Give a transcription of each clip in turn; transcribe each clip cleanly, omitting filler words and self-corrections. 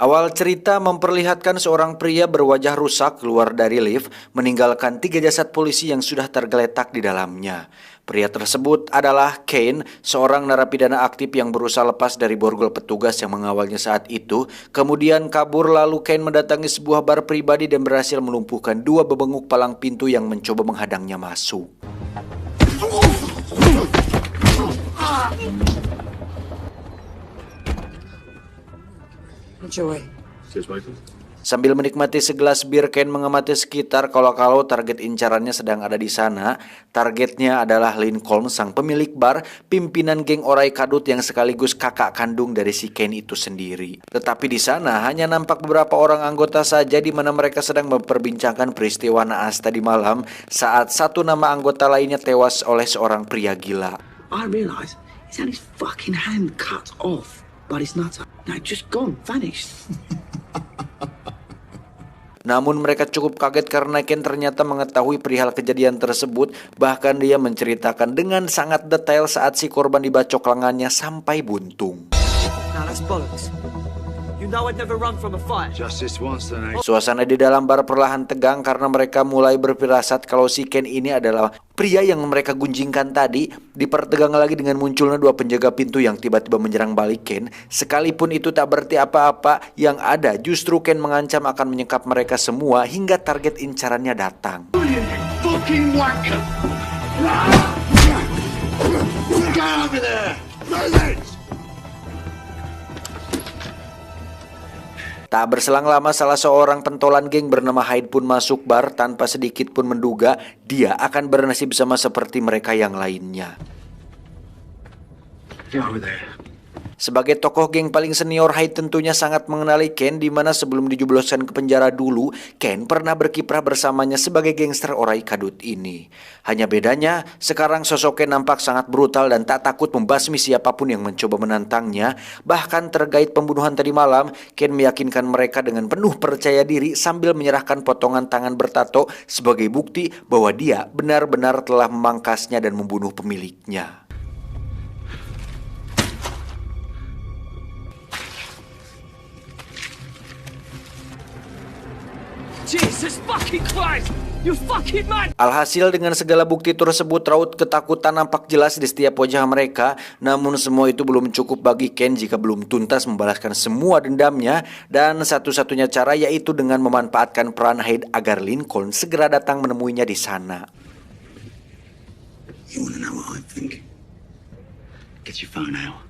Awal cerita memperlihatkan seorang pria berwajah rusak keluar dari lift, meninggalkan 3 jasad polisi yang sudah tergeletak di dalamnya. Pria tersebut adalah Kane, seorang narapidana aktif yang berusaha lepas dari borgol petugas yang mengawalnya saat itu. Kemudian kabur, lalu Kane mendatangi sebuah bar pribadi dan berhasil melumpuhkan 2 bebenguk palang pintu yang mencoba menghadangnya masuk. Enjoy. Sambil menikmati segelas bir, Ken mengamati sekitar kalau target incarannya sedang ada di sana. Targetnya adalah Lincoln, sang pemilik bar, pimpinan geng Orai Kadut yang sekaligus kakak kandung dari si Ken itu sendiri. Tetapi di sana hanya nampak beberapa orang anggota saja, di mana mereka sedang memperbincangkan peristiwa naas tadi malam saat satu nama anggota lainnya tewas oleh seorang pria gila. I realize he's had his fucking hand cut off by his nutter. Now just gone, vanished. Namun mereka cukup kaget karena Ken ternyata mengetahui perihal kejadian tersebut. Bahkan dia menceritakan dengan sangat detail saat si korban dibacok lengannya sampai buntung. Now that's bollocks. You know I'd never run from a fight. Justice wants the nation. Suasana di dalam bar perlahan tegang karena mereka mulai berfirasat kalau si Ken ini adalah pria yang mereka gunjingkan tadi. Dipertegang lagi dengan munculnya 2 penjaga pintu yang tiba-tiba menyerang balik Ken. Sekalipun itu tak berarti apa-apa, yang ada justru Ken mengancam akan menyekap mereka semua hingga target incarannya datang. Fucking wanker! Get over there! Tak berselang lama, salah seorang pentolan geng bernama Hyde pun masuk bar tanpa sedikit pun menduga dia akan bernasib sama seperti mereka yang lainnya. Get over there. Sebagai tokoh geng paling senior, Hyde tentunya sangat mengenali Ken, di mana sebelum dijebloskan ke penjara dulu, Ken pernah berkiprah bersamanya sebagai gangster Orai Kadut ini. Hanya bedanya, sekarang sosok Ken nampak sangat brutal dan tak takut membasmi siapapun yang mencoba menantangnya. Bahkan terkait pembunuhan tadi malam, Ken meyakinkan mereka dengan penuh percaya diri sambil menyerahkan potongan tangan bertato sebagai bukti bahwa dia benar-benar telah memangkasnya dan membunuh pemiliknya. Jesus fucking Christ! You fucking man! Alhasil dengan segala bukti tersebut, raut ketakutan nampak jelas di setiap wajah mereka. Namun semua itu belum cukup bagi Ken jika belum tuntas membalaskan semua dendamnya. Dan satu-satunya cara yaitu dengan memanfaatkan peran Hyde agar Lincoln segera datang menemuinya di sana. You wanna know what I think? Get your phone out.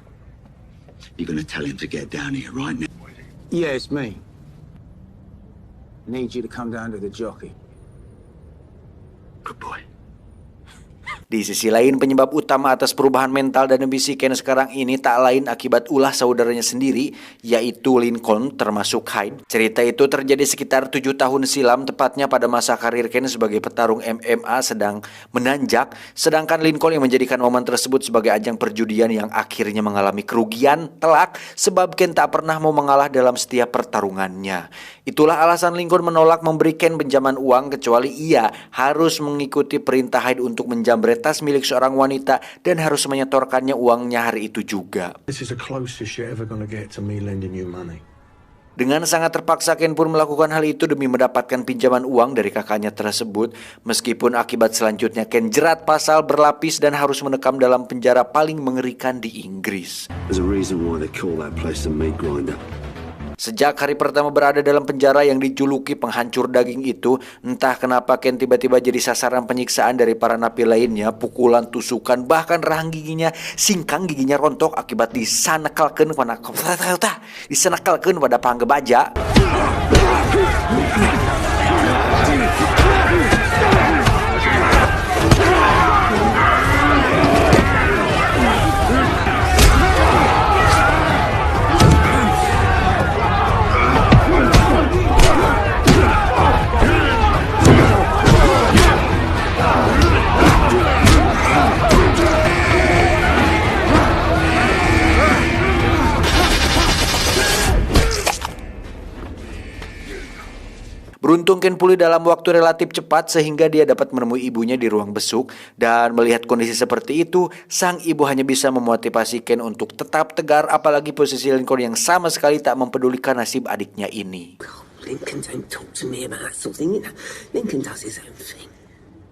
You're gonna tell him to get down here right now. Yeah, it's me. I need you to come down to the jockey. Good boy. Di sisi lain, penyebab utama atas perubahan mental dan ambisi Ken sekarang ini tak lain akibat ulah saudaranya sendiri, yaitu Lincoln termasuk Hyde. Cerita itu terjadi sekitar 7 tahun silam, tepatnya pada masa karir Ken sebagai petarung MMA sedang menanjak. Sedangkan Lincoln yang menjadikan momen tersebut sebagai ajang perjudian yang akhirnya mengalami kerugian telak sebab Ken tak pernah mau mengalah dalam setiap pertarungannya. Itulah alasan Lincoln menolak memberi Ken pinjaman uang kecuali ia harus mengikuti perintah Hyde untuk menjamret tas milik seorang wanita dan harus menyetorkannya uangnya hari itu juga. This is the closest you're ever gonna get to me lending you money. Dengan sangat terpaksa Ken pun melakukan hal itu demi mendapatkan pinjaman uang dari kakaknya tersebut. Meskipun akibat selanjutnya Ken jerat pasal berlapis dan harus menekam dalam penjara paling mengerikan di Inggris. There's a reason why they call that place the meat grinder. Sejak hari pertama berada dalam penjara yang dijuluki penghancur daging itu, entah kenapa Ken tiba-tiba jadi sasaran penyiksaan dari para napi lainnya. Pukulan, tusukan, bahkan rahang giginya singkang, giginya rontok akibat disanekalkeun pada pangge baja. Beruntung Ken pulih dalam waktu relatif cepat sehingga dia dapat menemui ibunya di ruang besuk, dan melihat kondisi seperti itu, sang ibu hanya bisa memotivasi Ken untuk tetap tegar, apalagi posisi Lincoln yang sama sekali tak mempedulikan nasib adiknya ini. Lincoln don't talk to me about that sort of thing, you know. Lincoln does his own thing.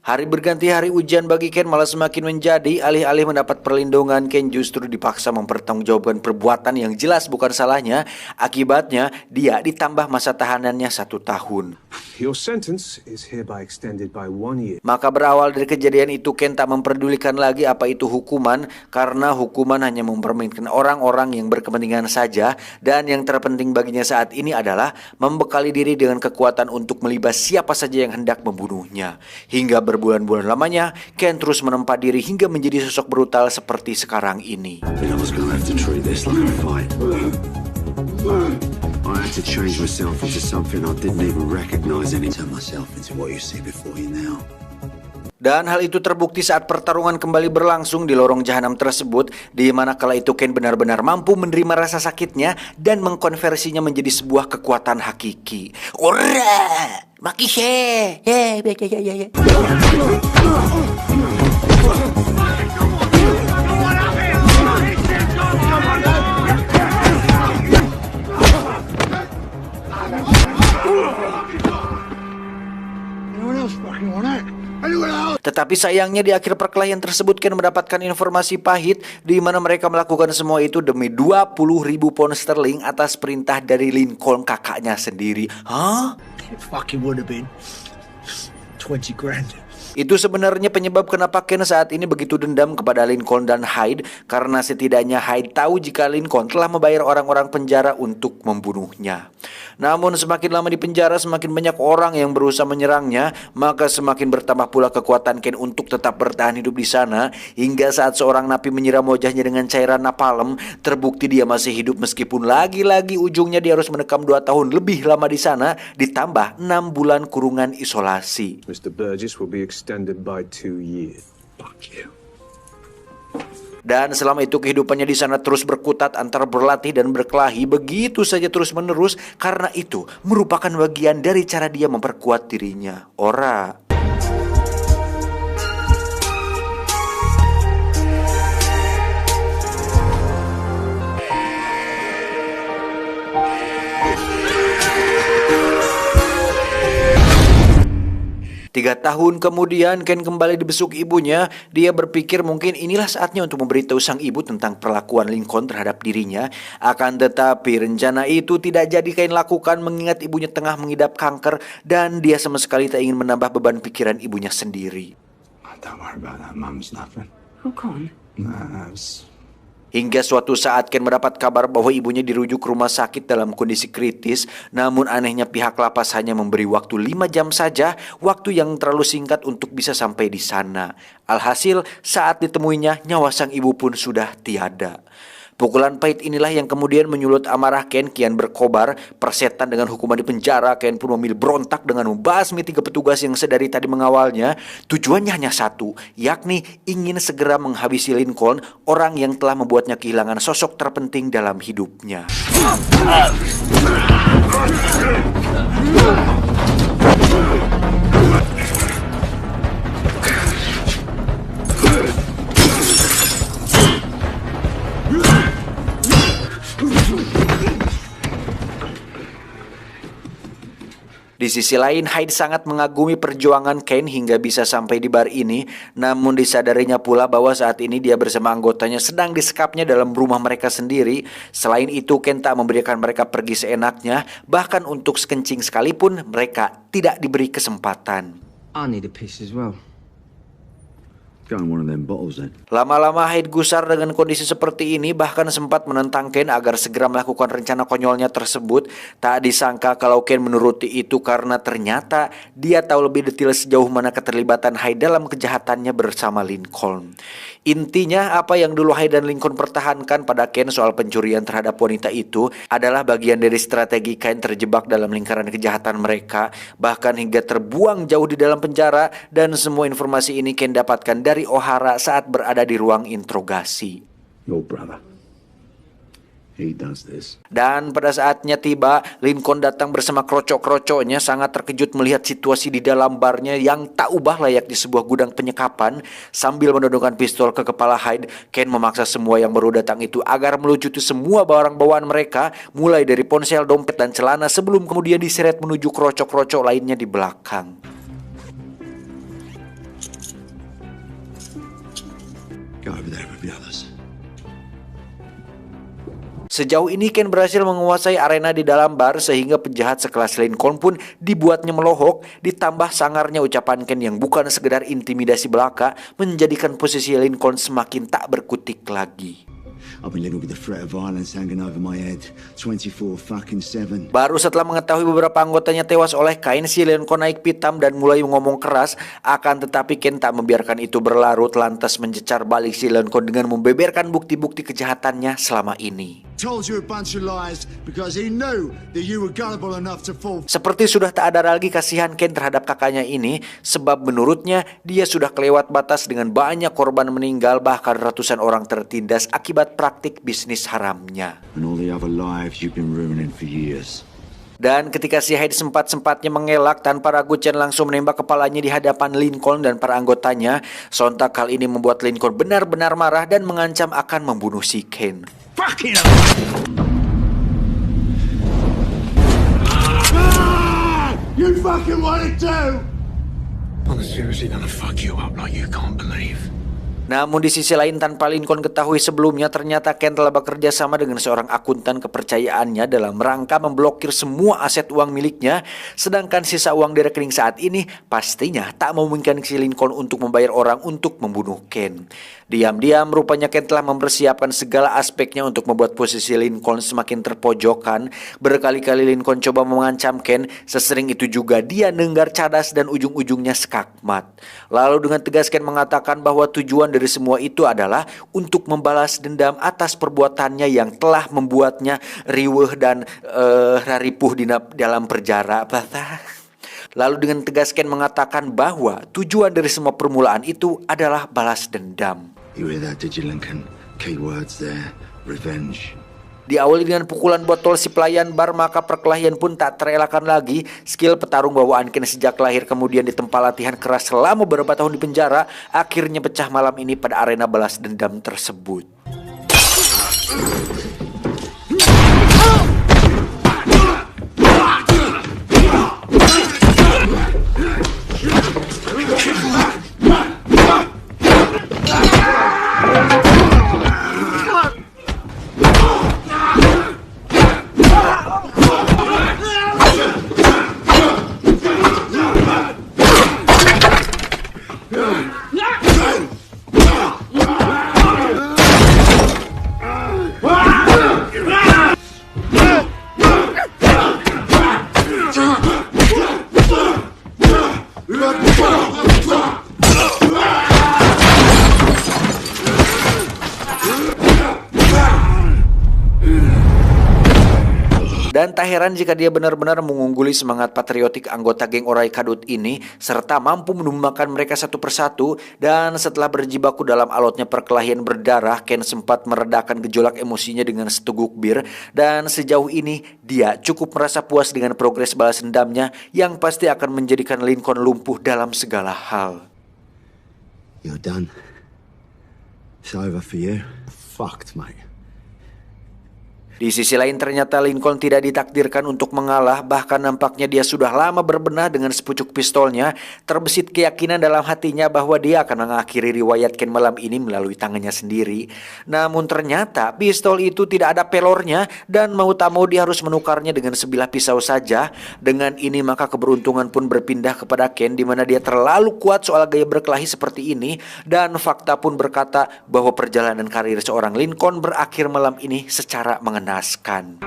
Hari berganti hari ujian bagi Ken malah semakin menjadi. Alih-alih mendapat perlindungan, Ken justru dipaksa mempertanggungjawabkan perbuatan yang jelas bukan salahnya. Akibatnya dia ditambah masa tahanannya 1 tahun. Your sentence is hereby extended by 1 year. Maka berawal dari kejadian itu, Ken tak memperdulikan lagi apa itu hukuman, karena hukuman hanya mempermainkan orang-orang yang berkepentingan saja, dan yang terpenting baginya saat ini adalah membekali diri dengan kekuatan untuk melibas siapa saja yang hendak membunuhnya. Hingga berbulan-bulan lamanya, Ken terus menempa diri hingga menjadi sosok brutal seperti sekarang ini. I was gonna have to treat this like a fight. I had to change myself into something I didn't even recognize any. Turn myself into what you see before you now. Dan hal itu terbukti saat pertarungan kembali berlangsung di lorong jahanam tersebut, di mana kala itu Ken benar-benar mampu menerima rasa sakitnya dan mengkonversinya menjadi sebuah kekuatan hakiki. Ora, makishe, ya. Tetapi sayangnya di akhir perkelahian tersebut Ken mendapatkan informasi pahit di mana mereka melakukan semua itu demi 20.000 pound sterling atas perintah dari Lincoln, kakaknya sendiri. Hah? It fucking would have been 20 grand. Itu sebenarnya penyebab kenapa Ken saat ini begitu dendam kepada Lincoln dan Hyde, karena setidaknya Hyde tahu jika Lincoln telah membayar orang-orang penjara untuk membunuhnya. Namun semakin lama di penjara, semakin banyak orang yang berusaha menyerangnya, maka semakin bertambah pula kekuatan Ken untuk tetap bertahan hidup di sana, hingga saat seorang napi menyiram wajahnya dengan cairan napalm, terbukti dia masih hidup meskipun lagi-lagi ujungnya dia harus menekam 2 tahun lebih lama di sana, ditambah 6 bulan kurungan isolasi. Mr. Burgess will be extended by 2 years. Fuck you. Dan selama itu kehidupannya di sana terus berkutat antara berlatih dan berkelahi, begitu saja terus menerus, karena itu merupakan bagian dari cara dia memperkuat dirinya. Ora. Tiga tahun kemudian Ken kembali dibesuk ibunya. Dia berpikir mungkin inilah saatnya untuk memberitahu sang ibu tentang perlakuan Lincoln terhadap dirinya. Akan tetapi rencana itu tidak jadi Ken lakukan mengingat ibunya tengah mengidap kanker dan dia sama sekali tak ingin menambah beban pikiran ibunya sendiri. Don't worry about that. Mum's nothing. Oh, go on. Hingga suatu saat Ken mendapat kabar bahwa ibunya dirujuk ke rumah sakit dalam kondisi kritis. Namun anehnya pihak lapas hanya memberi waktu 5 jam saja, waktu yang terlalu singkat untuk bisa sampai di sana. Alhasil saat ditemuinya nyawa sang ibu pun sudah tiada. Pukulan pahit inilah yang kemudian menyulut amarah Ken kian berkobar. Persetan dengan hukuman di penjara, Ken pun memilih berontak dengan membasmi 3 petugas yang sedari tadi mengawalnya. Tujuannya hanya satu, yakni ingin segera menghabisi Lincoln, orang yang telah membuatnya kehilangan sosok terpenting dalam hidupnya. Di sisi lain, Hyde sangat mengagumi perjuangan Ken hingga bisa sampai di bar ini. Namun disadarinya pula bahwa saat ini dia bersama anggotanya sedang disekapnya dalam rumah mereka sendiri. Selain itu, Ken tak memberikan mereka pergi seenaknya. Bahkan untuk sekencing sekalipun mereka tidak diberi kesempatan. I need a piss as well. Go in one of them bottles then. Lama-lama Hyde gusar dengan kondisi seperti ini, bahkan sempat menentang Ken agar segera melakukan rencana konyolnya tersebut. Tak disangka kalau Ken menuruti itu karena ternyata dia tahu lebih detail sejauh mana keterlibatan Hyde dalam kejahatannya bersama Lincoln. Intinya apa yang dulu Hyde dan Lincoln pertahankan pada Ken soal pencurian terhadap wanita itu adalah bagian dari strategi Ken terjebak dalam lingkaran kejahatan mereka, bahkan hingga terbuang jauh di dalam penjara. Dan semua informasi ini Ken dapatkan dari O'Hara saat berada di ruang interogasi. Your brother. He does this. Dan pada saatnya tiba, Lincoln datang bersama krocok-krocoknya, sangat terkejut melihat situasi di dalam barnya yang tak ubah layak di sebuah gudang penyekapan. Sambil menodongkan pistol ke kepala Hyde, Ken memaksa semua yang baru datang itu agar melucuti semua barang bawaan mereka, mulai dari ponsel, dompet, dan celana, sebelum kemudian diseret menuju krocok-krocok lainnya di belakang. Go over there with the others. Sejauh ini Ken berhasil menguasai arena di dalam bar sehingga penjahat sekelas Lincoln pun dibuatnya melohok, ditambah sangarnya ucapan Ken yang bukan sekedar intimidasi belaka menjadikan posisi Lincoln semakin tak berkutik lagi. I've been living with the threat of violence hanging over my head 24/7. Baru setelah mengetahui beberapa anggotanya tewas oleh Cain, si Lincoln naik pitam dan mulai ngomong keras. Akan tetapi Ken tak membiarkan itu berlarut, lantas mencecar balik si Lincoln dengan membeberkan bukti-bukti kejahatannya selama ini. Told you a bunch of lies because he knew that you were gullible enough to fall. Seperti sudah tak ada lagi kasihan Ken terhadap kakaknya ini, sebab menurutnya dia sudah kelewat batas dengan banyak korban meninggal, bahkan ratusan orang tertindas akibat praktik bisnis haramnya. And all the other lives you've been ruining for years. Dan ketika si Hyde sempat-sempatnya mengelak, tanpa ragu Chen langsung menembak kepalanya di hadapan Lincoln dan para anggotanya. Sontak hal ini membuat Lincoln benar-benar marah dan mengancam akan membunuh si Ken. Fucking You fucking want it too! I'm seriously gonna fuck you up like you can't believe. Namun di sisi lain, tanpa Lincoln ketahui sebelumnya, ternyata Ken telah bekerja sama dengan seorang akuntan kepercayaannya dalam rangka memblokir semua aset uang miliknya. Sedangkan sisa uang di rekening saat ini pastinya tak memungkinkan si Lincoln untuk membayar orang untuk membunuh Ken. Diam-diam rupanya Ken telah mempersiapkan segala aspeknya untuk membuat posisi Lincoln semakin terpojokan. Berkali-kali Lincoln coba mengancam Ken, sesering itu juga dia nenggar cadas dan ujung-ujungnya skakmat. Lalu dengan tegas Ken mengatakan bahwa tujuan dari semua itu adalah untuk membalas dendam atas perbuatannya yang telah membuatnya riweuh dan raripuh di dalam penjara. Lalu dengan tegas Ken mengatakan bahwa tujuan dari semua permulaan itu adalah balas dendam. You hear that, did you, Lincoln? Keywords there. Revenge. Diawali dengan pukulan botol si pelayan bar, maka perkelahian pun tak terelakkan lagi. Skill petarung bawaan Ken sejak lahir kemudian ditempa latihan keras selama beberapa tahun di penjara, akhirnya pecah malam ini pada arena balas dendam tersebut. Dan tak heran jika dia benar-benar mengungguli semangat patriotik anggota geng Orai Kadut ini, serta mampu menumbangkan mereka satu persatu. Dan setelah berjibaku dalam alotnya perkelahian berdarah, Ken sempat meredakan gejolak emosinya dengan seteguk bir. Dan sejauh ini dia cukup merasa puas dengan progres balas dendamnya yang pasti akan menjadikan Lincoln lumpuh dalam segala hal. You're done. It's over for you. Fucked, mate. Di sisi lain ternyata Lincoln tidak ditakdirkan untuk mengalah, bahkan nampaknya dia sudah lama berbenah dengan sepucuk pistolnya. Terbesit keyakinan dalam hatinya bahwa dia akan mengakhiri riwayat Ken malam ini melalui tangannya sendiri. Namun ternyata pistol itu tidak ada pelornya dan mau tak mau dia harus menukarnya dengan sebilah pisau saja. Dengan ini maka keberuntungan pun berpindah kepada Ken, di mana dia terlalu kuat soal gaya berkelahi seperti ini. Dan fakta pun berkata bahwa perjalanan karir seorang Lincoln berakhir malam ini secara mengenaskan. Sorry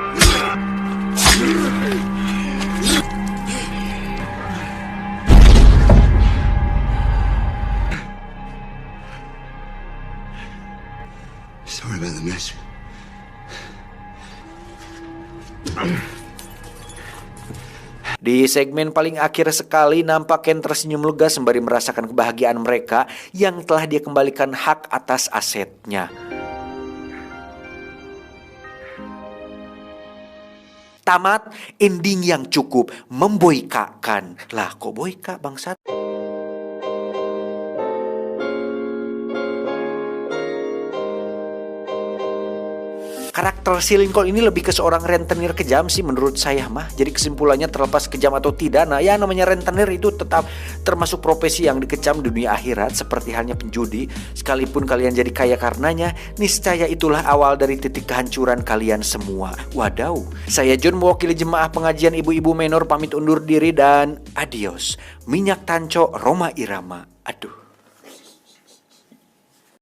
about the mess. Di segmen paling akhir sekali, nampak Ken tersenyum lega sembari merasakan kebahagiaan mereka yang telah dia kembalikan hak atas asetnya. Tamat, ending yang cukup memboikakan. Lah kok boika bangsat? Karakter si Lincoln ini lebih ke seorang rentenir kejam sih menurut saya mah. Jadi kesimpulannya terlepas kejam atau tidak, nah ya namanya rentenir itu tetap termasuk profesi yang dikecam dunia akhirat seperti halnya penjudi. Sekalipun kalian jadi kaya karenanya, niscaya itulah awal dari titik kehancuran kalian semua. Wadaw. Saya John mewakili jemaah pengajian ibu-ibu menor pamit undur diri dan adios. Minyak Tanco Roma Irama. Aduh.